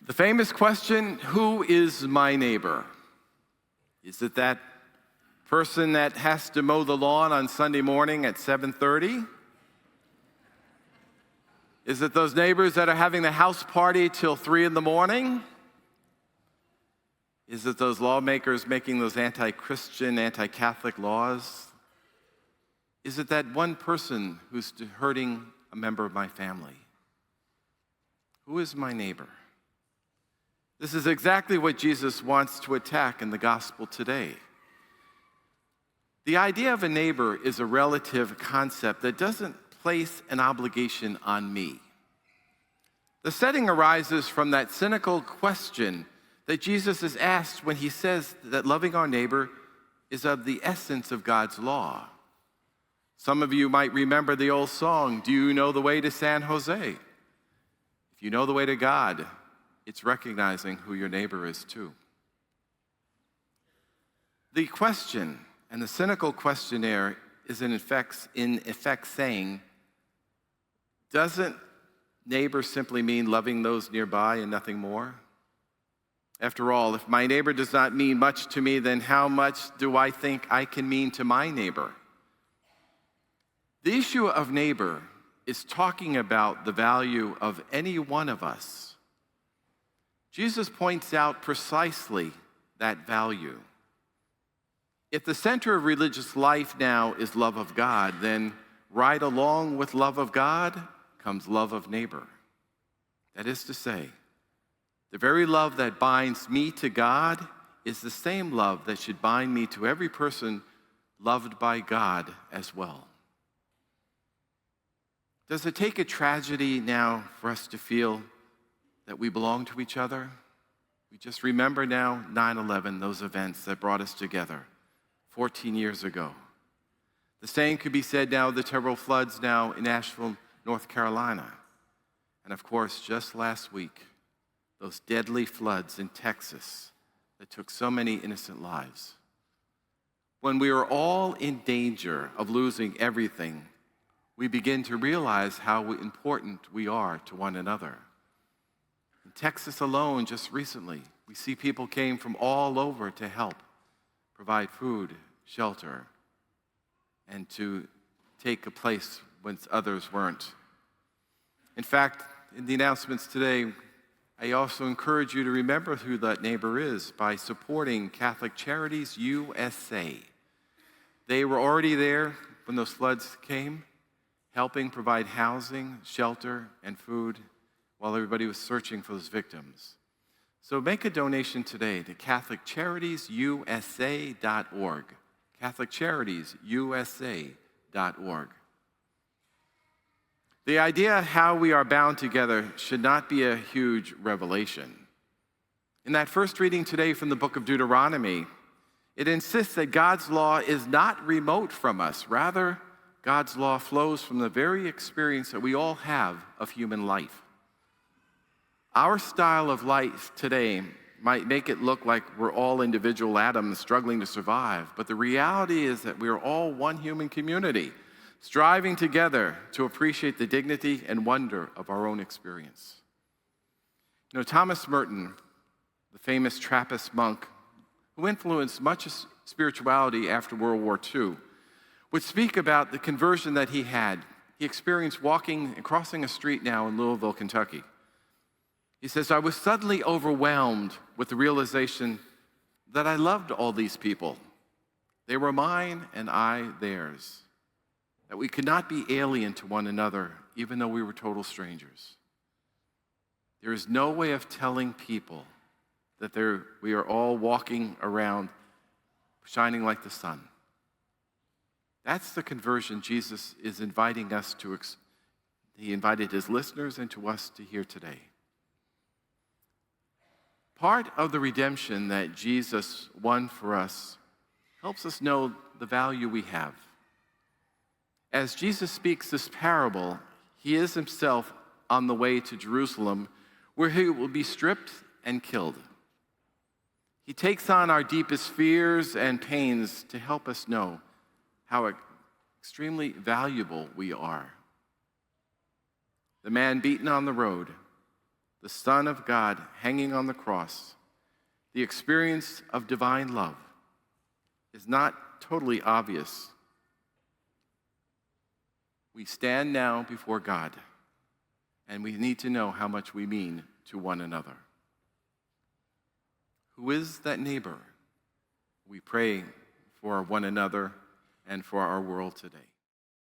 The famous question, who is my neighbor? Is it that person that has to mow the lawn on Sunday morning at 7:30? Is it those neighbors that are having the house party till 3 in the morning? Is it those lawmakers making those anti-Christian, anti-Catholic laws? Is it that one person who's hurting a member of my family? Who is my neighbor? This is exactly what Jesus wants to attack in the gospel today. The idea of a neighbor is a relative concept that doesn't place an obligation on me. The setting arises from that cynical question that Jesus is asked when he says that loving our neighbor is of the essence of God's law. Some of you might remember the old song, "Do you know the way to San Jose?" If you know the way to God, it's recognizing who your neighbor is too. The question and the cynical questionnaire is in effect saying, doesn't neighbor simply mean loving those nearby and nothing more? After all, if my neighbor does not mean much to me, then how much do I think I can mean to my neighbor? The issue of neighbor is talking about the value of any one of us. Jesus points out precisely that value. If the center of religious life now is love of God, then right along with love of God comes love of neighbor. That is to say, the very love that binds me to God is the same love that should bind me to every person loved by God as well. Does it take a tragedy now for us to feel that we belong to each other? We just remember now 9/11, those events that brought us together 14 years ago. The same could be said now of the terrible floods now in Asheville, North Carolina. And of course, just last week, those deadly floods in Texas that took so many innocent lives. When we are all in danger of losing everything, we begin to realize how important we are to one another. In Texas alone, just recently, we see people came from all over to help provide food, shelter, and to take a place when others weren't. In fact, in the announcements today, I also encourage you to remember who that neighbor is by supporting Catholic Charities USA. They were already there when those floods came, helping provide housing, shelter, and food while everybody was searching for those victims. So make a donation today to CatholicCharitiesUSA.org. CatholicCharitiesUSA.org. The idea of how we are bound together should not be a huge revelation. In that first reading today from the book of Deuteronomy, it insists that God's law is not remote from us. Rather, God's law flows from the very experience that we all have of human life. Our style of life today might make it look like we're all individual atoms struggling to survive, but the reality is that we are all one human community, striving together to appreciate the dignity and wonder of our own experience. You know, Thomas Merton, the famous Trappist monk who influenced much of spirituality after World War II, would speak about the conversion that he had. He experienced walking and crossing a street now in Louisville, Kentucky. He says, "I was suddenly overwhelmed with the realization that I loved all these people. They were mine and I theirs. That we could not be alien to one another, even though we were total strangers. There is no way of telling people that we are all walking around shining like the sun." That's the conversion Jesus is inviting us to. He invited his listeners and to us to hear today. Part of the redemption that Jesus won for us helps us know the value we have. As Jesus speaks this parable, he is himself on the way to Jerusalem, where he will be stripped and killed. He takes on our deepest fears and pains to help us know how extremely valuable we are. The man beaten on the road, the Son of God hanging on the cross, the experience of divine love, is not totally obvious, we stand now before God, and we need to know how much we mean to one another. Who is that neighbor? We pray for one another and for our world today.